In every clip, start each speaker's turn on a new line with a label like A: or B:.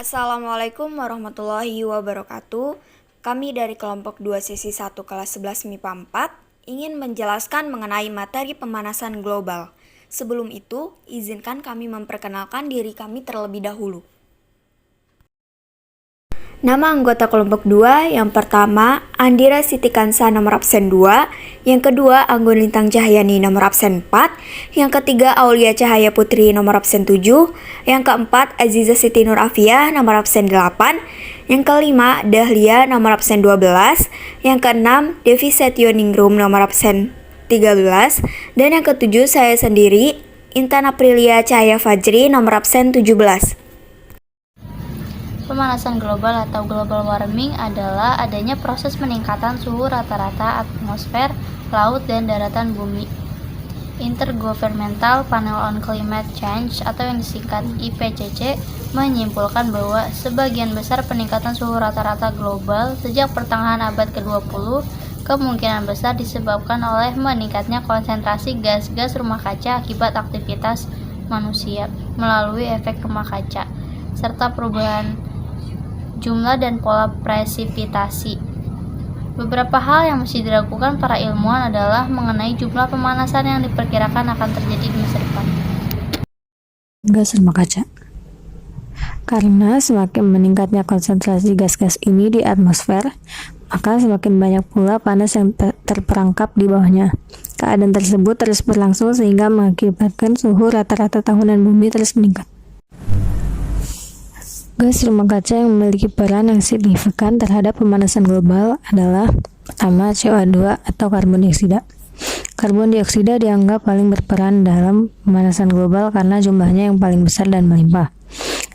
A: Assalamualaikum warahmatullahi wabarakatuh. Kami dari kelompok 2 sesi 1 kelas 11 MIPA 4 ingin menjelaskan mengenai materi pemanasan global. Sebelum itu, izinkan kami memperkenalkan diri kami terlebih dahulu. Nama anggota kelompok 2, yang pertama Andira Siti Kansa nomor absen 2, yang kedua Anggun Lintang Cahyani nomor absen 4, yang ketiga Aulia Cahaya Putri nomor absen 7, yang keempat Aziza Siti Nur Afia nomor absen 8, yang kelima Dahlia nomor absen 12, yang keenam Devi Setioningrum nomor absen 13, dan yang ketujuh saya sendiri Intan Aprilia Cahaya Fajri nomor absen 17.
B: Pemanasan global atau global warming adalah adanya proses peningkatan suhu rata-rata atmosfer, laut, dan daratan bumi. Intergovernmental Panel on Climate Change atau yang disingkat IPCC menyimpulkan bahwa sebagian besar peningkatan suhu rata-rata global sejak pertengahan abad ke-20 kemungkinan besar disebabkan oleh meningkatnya konsentrasi gas-gas rumah kaca akibat aktivitas manusia melalui efek rumah kaca, serta perubahan jumlah dan pola presipitasi. Beberapa hal yang mesti dilakukan para ilmuwan adalah mengenai jumlah pemanasan yang diperkirakan akan terjadi di masa depan.
C: Gas rumah kaca. Karena semakin meningkatnya konsentrasi gas-gas ini di atmosfer, maka semakin banyak pula panas yang terperangkap di bawahnya. Keadaan tersebut terus berlangsung sehingga mengakibatkan suhu rata-rata tahunan bumi terus meningkat. Gas rumah kaca yang memiliki peran yang signifikan terhadap pemanasan global adalah pertama CO2 atau karbon dioksida. Karbon dioksida dianggap paling berperan dalam pemanasan global karena jumlahnya yang paling besar dan melimpah.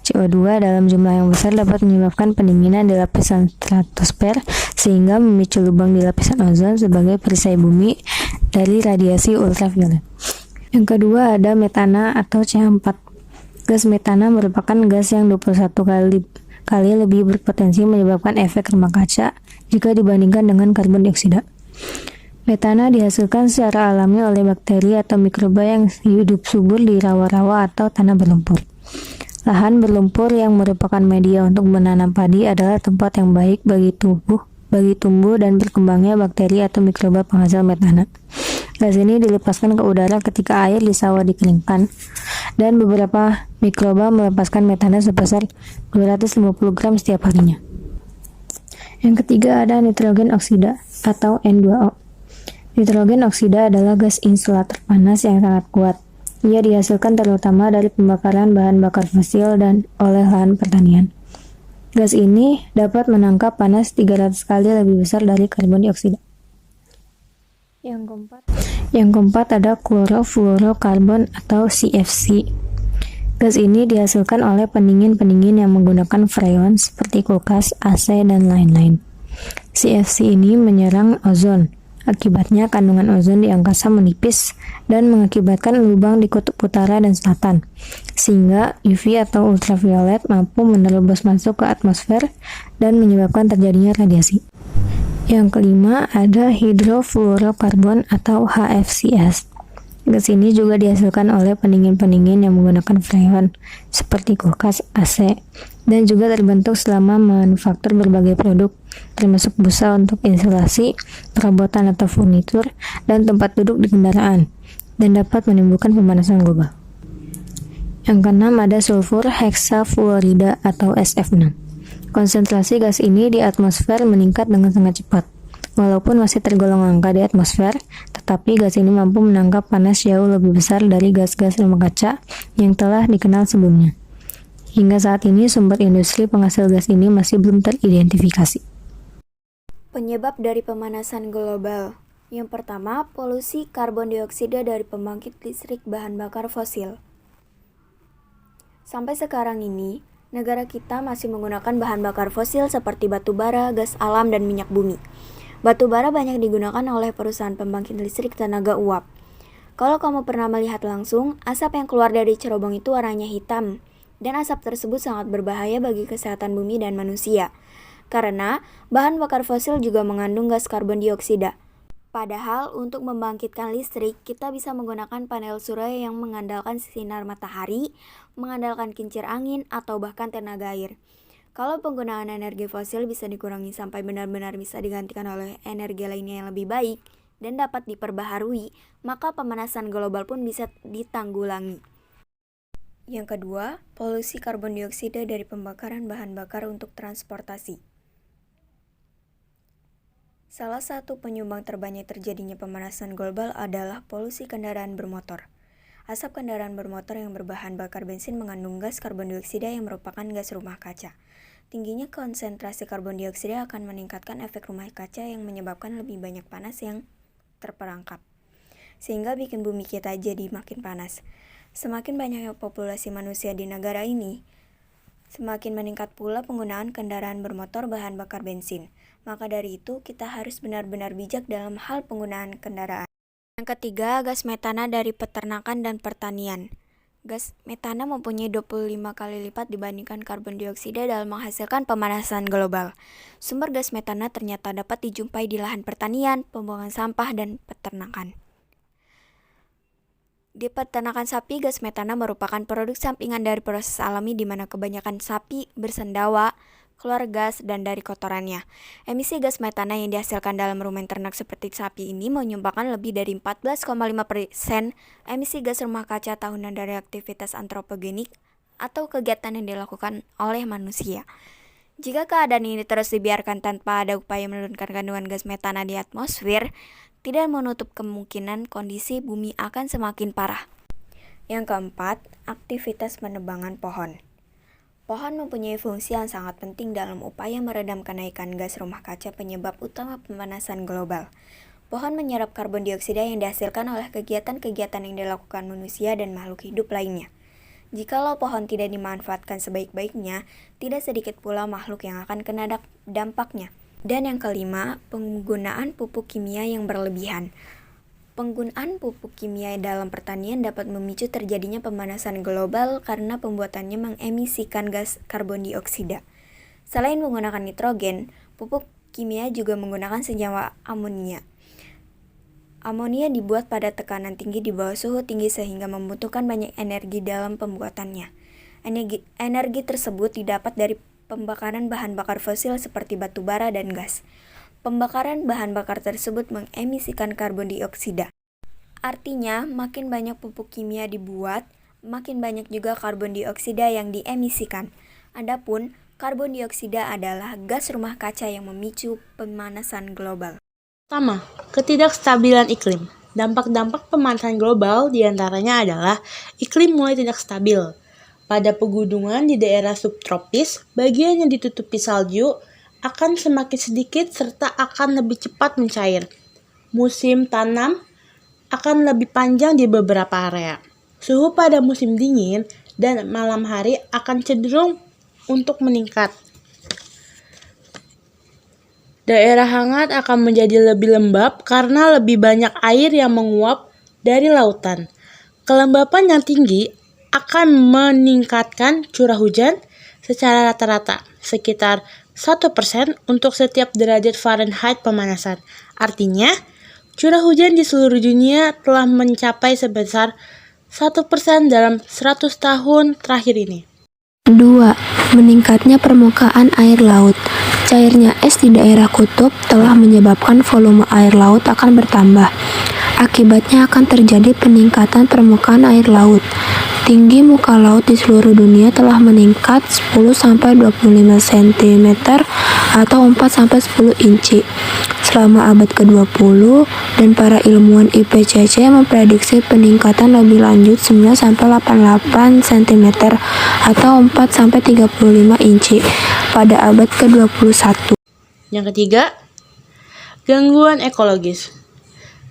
C: CO2 dalam jumlah yang besar dapat menyebabkan pendinginan di lapisan stratosfer sehingga memicu lubang di lapisan ozon sebagai perisai bumi dari radiasi ultraviolet. Yang kedua ada metana atau CH4. Gas metana merupakan gas yang 21 kali lebih berpotensi menyebabkan efek rumah kaca jika dibandingkan dengan karbon dioksida. Metana dihasilkan secara alami oleh bakteri atau mikroba yang hidup subur di rawa-rawa atau tanah berlumpur. Lahan berlumpur yang merupakan media untuk menanam padi adalah tempat yang baik bagi tumbuh dan berkembangnya bakteri atau mikroba penghasil metana. Gas ini dilepaskan ke udara ketika air di sawah dikeringkan, dan beberapa mikroba melepaskan metana sebesar 250 gram setiap harinya. Yang ketiga ada nitrogen oksida atau N2O. Nitrogen oksida adalah gas insulator panas yang sangat kuat. Ia dihasilkan terutama dari pembakaran bahan bakar fosil dan oleh lahan pertanian. Gas ini dapat menangkap panas 300 kali lebih besar dari karbon dioksida. Yang keempat ada klorofluorokarbon atau CFC. Gas ini dihasilkan oleh pendingin-pendingin yang menggunakan freon seperti kulkas, AC, dan lain-lain. CFC ini menyerang ozon. Akibatnya kandungan ozon di angkasa menipis dan mengakibatkan lubang di kutub utara dan selatan, sehingga UV atau ultraviolet mampu menerobos masuk ke atmosfer dan menyebabkan terjadinya radiasi. Yang kelima ada hidrofluorokarbon atau HFCS. Gas ini juga dihasilkan oleh pendingin-pendingin yang menggunakan freon seperti kulkas, AC, dan juga terbentuk selama manufaktur berbagai produk, termasuk busa untuk insulasi, perabotan atau furnitur, dan tempat duduk di kendaraan, dan dapat menimbulkan pemanasan global. Yang keenam ada sulfur heksafluorida atau SF6. Konsentrasi gas ini di atmosfer meningkat dengan sangat cepat. Walaupun masih tergolong langka di atmosfer, tetapi gas ini mampu menangkap panas jauh lebih besar dari gas-gas rumah kaca yang telah dikenal sebelumnya. Hingga saat ini sumber industri penghasil gas ini masih belum teridentifikasi.
A: Penyebab dari pemanasan global. Yang pertama, polusi karbon dioksida dari pembangkit listrik bahan bakar fosil. Sampai sekarang ini, negara kita masih menggunakan bahan bakar fosil seperti batu bara, gas alam, dan minyak bumi. Batu bara banyak digunakan oleh perusahaan pembangkit listrik tenaga uap. Kalau kamu pernah melihat langsung, asap yang keluar dari cerobong itu warnanya hitam, dan asap tersebut sangat berbahaya bagi kesehatan bumi dan manusia. Karena bahan bakar fosil juga mengandung gas karbon dioksida. Padahal untuk membangkitkan listrik, kita bisa menggunakan panel surya yang mengandalkan sinar matahari, mengandalkan kincir angin, atau bahkan tenaga air. Kalau penggunaan energi fosil bisa dikurangi sampai benar-benar bisa digantikan oleh energi lainnya yang lebih baik dan dapat diperbaharui, maka pemanasan global pun bisa ditanggulangi. Yang kedua, polusi karbon dioksida dari pembakaran bahan bakar untuk transportasi. Salah satu penyumbang terbanyak terjadinya pemanasan global adalah polusi kendaraan bermotor. Asap kendaraan bermotor yang berbahan bakar bensin mengandung gas karbon dioksida yang merupakan gas rumah kaca. Tingginya konsentrasi karbon dioksida akan meningkatkan efek rumah kaca yang menyebabkan lebih banyak panas yang terperangkap, sehingga bikin bumi kita jadi makin panas. Semakin banyaknya populasi manusia di negara ini, semakin meningkat pula penggunaan kendaraan bermotor bahan bakar bensin. Maka dari itu, kita harus benar-benar bijak dalam hal penggunaan kendaraan. Yang ketiga, gas metana dari peternakan dan pertanian. Gas metana mempunyai 25 kali lipat dibandingkan karbon dioksida dalam menghasilkan pemanasan global. Sumber gas metana ternyata dapat dijumpai di lahan pertanian, pembuangan sampah, dan peternakan. Di peternakan sapi, gas metana merupakan produk sampingan dari proses alami di mana kebanyakan sapi bersendawa, keluar gas, dan dari kotorannya. Emisi gas metana yang dihasilkan dalam rumen ternak seperti sapi ini menyumbangkan lebih dari 14,5% emisi gas rumah kaca tahunan dari aktivitas antropogenik atau kegiatan yang dilakukan oleh manusia. Jika keadaan ini terus dibiarkan tanpa ada upaya menurunkan kandungan gas metana di atmosfer, tidak menutup kemungkinan kondisi bumi akan semakin parah. Yang keempat, aktivitas penebangan pohon. Pohon mempunyai fungsi yang sangat penting dalam upaya meredam kenaikan gas rumah kaca penyebab utama pemanasan global. Pohon menyerap karbon dioksida yang dihasilkan oleh kegiatan-kegiatan yang dilakukan manusia dan makhluk hidup lainnya. Jikalau pohon tidak dimanfaatkan sebaik-baiknya, tidak sedikit pula makhluk yang akan kena dampaknya. Dan yang kelima, penggunaan pupuk kimia yang berlebihan. Penggunaan pupuk kimia dalam pertanian dapat memicu terjadinya pemanasan global karena pembuatannya mengemisikan gas karbon dioksida. Selain menggunakan nitrogen, pupuk kimia juga menggunakan senyawa amonia. Amonia dibuat pada tekanan tinggi di bawah suhu tinggi sehingga membutuhkan banyak energi dalam pembuatannya. Energi tersebut didapat dari pembakaran bahan bakar fosil seperti batu bara dan gas. Pembakaran bahan bakar tersebut mengemisikan karbon dioksida. Artinya, makin banyak pupuk kimia dibuat, makin banyak juga karbon dioksida yang diemisikan. Adapun, karbon dioksida adalah gas rumah kaca yang memicu pemanasan global.
D: Pertama, ketidakstabilan iklim. Dampak-dampak pemanasan global diantaranya adalah iklim mulai tidak stabil. Pada pegunungan di daerah subtropis, bagian yang ditutupi salju akan semakin sedikit serta akan lebih cepat mencair. Musim tanam akan lebih panjang di beberapa area. Suhu pada musim dingin dan malam hari akan cenderung untuk meningkat. Daerah hangat akan menjadi lebih lembab karena lebih banyak air yang menguap dari lautan. Kelembapan yang tinggi akan meningkatkan curah hujan secara rata-rata sekitar 1% untuk setiap derajat Fahrenheit pemanasan. Artinya, curah hujan di seluruh dunia telah mencapai sebesar 1% dalam 100 tahun terakhir ini.
C: 2. Meningkatnya permukaan air laut. Cairnya es di daerah kutub telah menyebabkan volume air laut akan bertambah. Akibatnya akan terjadi peningkatan permukaan air laut. Tinggi muka laut di seluruh dunia telah meningkat 10-25 cm atau 4-10 inci selama abad ke-20 dan para ilmuwan IPCC memprediksi peningkatan lebih lanjut 9-88 cm atau 4-35 inci pada abad ke-21.
D: Yang ketiga, gangguan ekologis.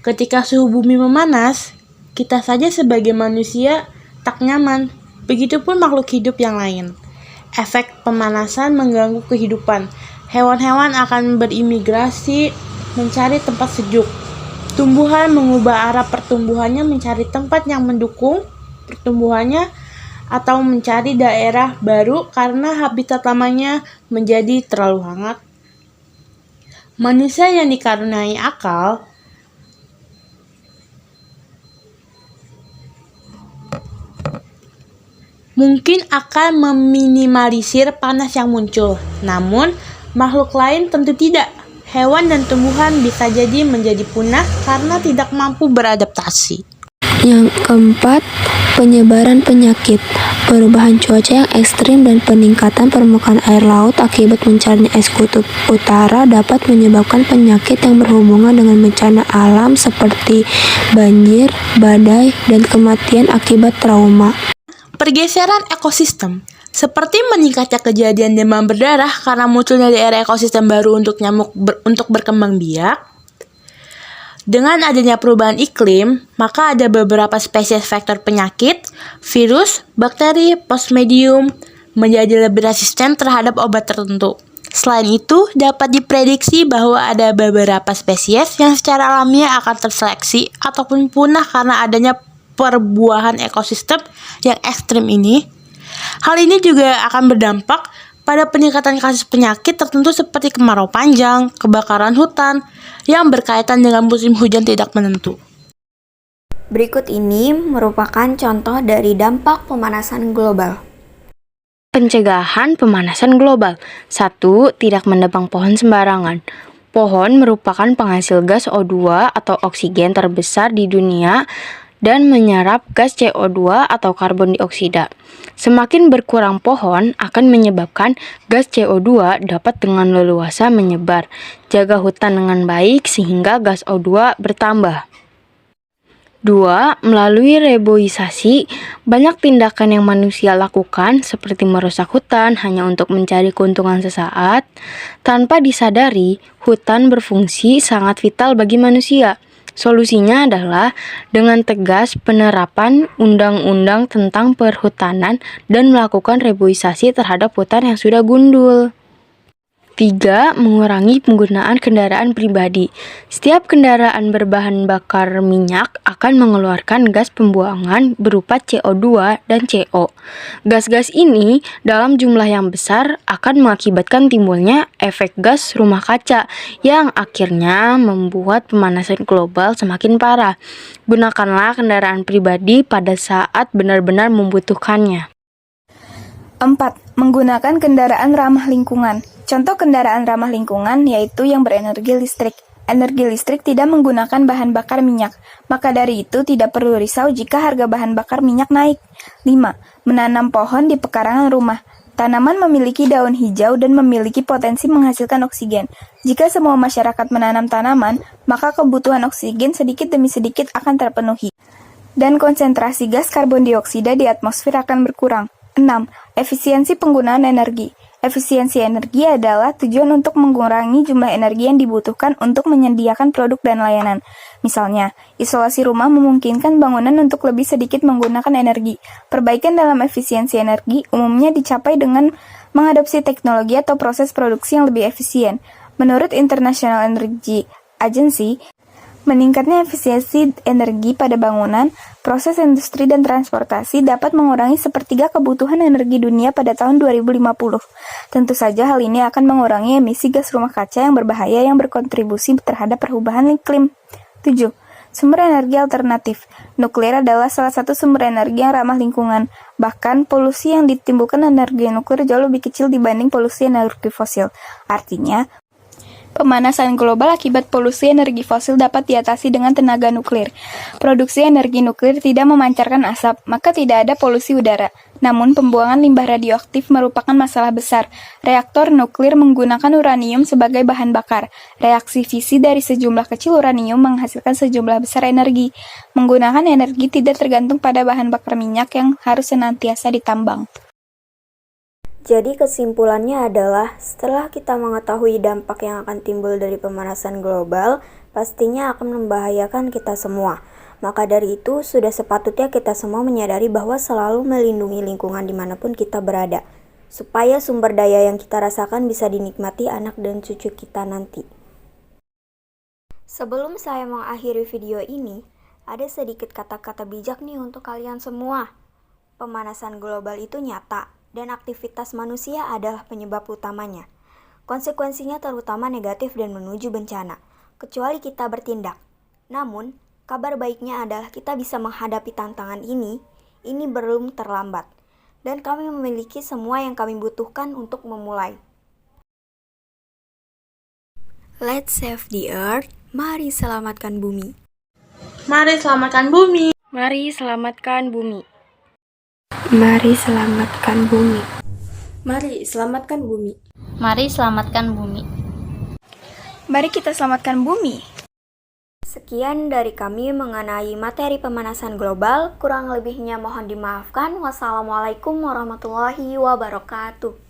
D: Ketika suhu bumi memanas, kita saja sebagai manusia tak nyaman, begitupun makhluk hidup yang lain. Efek pemanasan mengganggu kehidupan. Hewan-hewan akan berimigrasi mencari tempat sejuk. Tumbuhan mengubah arah pertumbuhannya mencari tempat yang mendukung pertumbuhannya atau mencari daerah baru karena habitat lamanya menjadi terlalu hangat. Manusia yang dikaruniai akal mungkin akan meminimalisir panas yang muncul. Namun, makhluk lain tentu tidak. Hewan dan tumbuhan bisa jadi menjadi punah karena tidak mampu beradaptasi.
E: Yang keempat, penyebaran penyakit. Perubahan cuaca yang ekstrim dan peningkatan permukaan air laut akibat mencarnya es kutub utara dapat menyebabkan penyakit yang berhubungan dengan bencana alam seperti banjir, badai, dan kematian akibat trauma.
D: Pergeseran ekosistem, seperti meningkatnya kejadian demam berdarah karena munculnya daerah ekosistem baru untuk nyamuk untuk berkembang biak. Dengan adanya perubahan iklim, maka ada beberapa spesies vektor penyakit, virus, bakteri, plasmodium menjadi lebih resisten terhadap obat tertentu. Selain itu, dapat diprediksi bahwa ada beberapa spesies yang secara alamiah akan terseleksi ataupun punah karena adanya perbuahan ekosistem yang ekstrim ini. Hal ini juga akan berdampak pada peningkatan kasus penyakit tertentu seperti kemarau panjang, kebakaran hutan, yang berkaitan dengan musim hujan tidak menentu.
A: Berikut ini merupakan contoh dari dampak pemanasan global.
F: Pencegahan pemanasan global. 1. Tidak menebang pohon sembarangan. Pohon merupakan penghasil gas O2 atau oksigen terbesar di dunia dan menyerap gas CO2 atau karbon dioksida. Semakin berkurang pohon akan menyebabkan gas CO2 dapat dengan leluasa menyebar. Jaga hutan dengan baik sehingga gas O2 bertambah. 2. Melalui reboisasi, banyak tindakan yang manusia lakukan seperti merusak hutan hanya untuk mencari keuntungan sesaat. Tanpa disadari, hutan berfungsi sangat vital bagi manusia. Solusinya adalah dengan tegas penerapan undang-undang tentang perhutanan dan melakukan reboisasi terhadap hutan yang sudah gundul. 3. Mengurangi penggunaan kendaraan pribadi. Setiap kendaraan berbahan bakar minyak akan mengeluarkan gas pembuangan berupa CO2 dan CO. Gas-gas ini dalam jumlah yang besar akan mengakibatkan timbulnya efek gas rumah kaca yang akhirnya membuat pemanasan global semakin parah. Gunakanlah kendaraan pribadi pada saat benar-benar membutuhkannya.
G: 4. Menggunakan kendaraan ramah lingkungan. Contoh kendaraan ramah lingkungan yaitu yang berenergi listrik. Energi listrik tidak menggunakan bahan bakar minyak, maka dari itu tidak perlu risau jika harga bahan bakar minyak naik. 5. Menanam pohon di pekarangan rumah. Tanaman memiliki daun hijau dan memiliki potensi menghasilkan oksigen. Jika semua masyarakat menanam tanaman, maka kebutuhan oksigen sedikit demi sedikit akan terpenuhi. Dan konsentrasi gas karbon dioksida di atmosfer akan berkurang. 6. Efisiensi penggunaan energi. Efisiensi energi adalah tujuan untuk mengurangi jumlah energi yang dibutuhkan untuk menyediakan produk dan layanan. Misalnya, isolasi rumah memungkinkan bangunan untuk lebih sedikit menggunakan energi. Perbaikan dalam efisiensi energi umumnya dicapai dengan mengadopsi teknologi atau proses produksi yang lebih efisien. Menurut International Energy Agency, meningkatnya efisiensi energi pada bangunan, proses industri dan transportasi dapat mengurangi sepertiga kebutuhan energi dunia pada tahun 2050. Tentu saja hal ini akan mengurangi emisi gas rumah kaca yang berbahaya yang berkontribusi terhadap perubahan iklim. 7. Sumber energi alternatif. Nuklir adalah salah satu sumber energi yang ramah lingkungan. Bahkan, polusi yang ditimbulkan energi nuklir jauh lebih kecil dibanding polusi energi fosil. Artinya, pemanasan global akibat polusi energi fosil dapat diatasi dengan tenaga nuklir. Produksi energi nuklir tidak memancarkan asap, maka tidak ada polusi udara. Namun, pembuangan limbah radioaktif merupakan masalah besar. Reaktor nuklir menggunakan uranium sebagai bahan bakar. Reaksi fisi dari sejumlah kecil uranium menghasilkan sejumlah besar energi. Menggunakan energi tidak tergantung pada bahan bakar minyak yang harus senantiasa ditambang.
A: Jadi kesimpulannya adalah setelah kita mengetahui dampak yang akan timbul dari pemanasan global, pastinya akan membahayakan kita semua. Maka dari itu sudah sepatutnya kita semua menyadari bahwa selalu melindungi lingkungan dimanapun kita berada, supaya sumber daya yang kita rasakan bisa dinikmati anak dan cucu kita nanti. Sebelum saya mengakhiri video ini, ada sedikit kata-kata bijak nih untuk kalian semua. Pemanasan global itu nyata, dan aktivitas manusia adalah penyebab utamanya. Konsekuensinya terutama negatif dan menuju bencana, kecuali kita bertindak. Namun, kabar baiknya adalah kita bisa menghadapi tantangan ini belum terlambat. dan kami memiliki semua yang kami butuhkan untuk memulai. Let's save the earth. Mari selamatkan bumi.
D: Mari selamatkan bumi.
F: Mari selamatkan bumi.
E: Mari selamatkan bumi.
C: Mari selamatkan bumi.
B: Mari selamatkan bumi.
G: Mari kita selamatkan bumi.
A: Sekian dari kami mengenai materi pemanasan global. Kurang lebihnya mohon dimaafkan. Wassalamualaikum warahmatullahi wabarakatuh.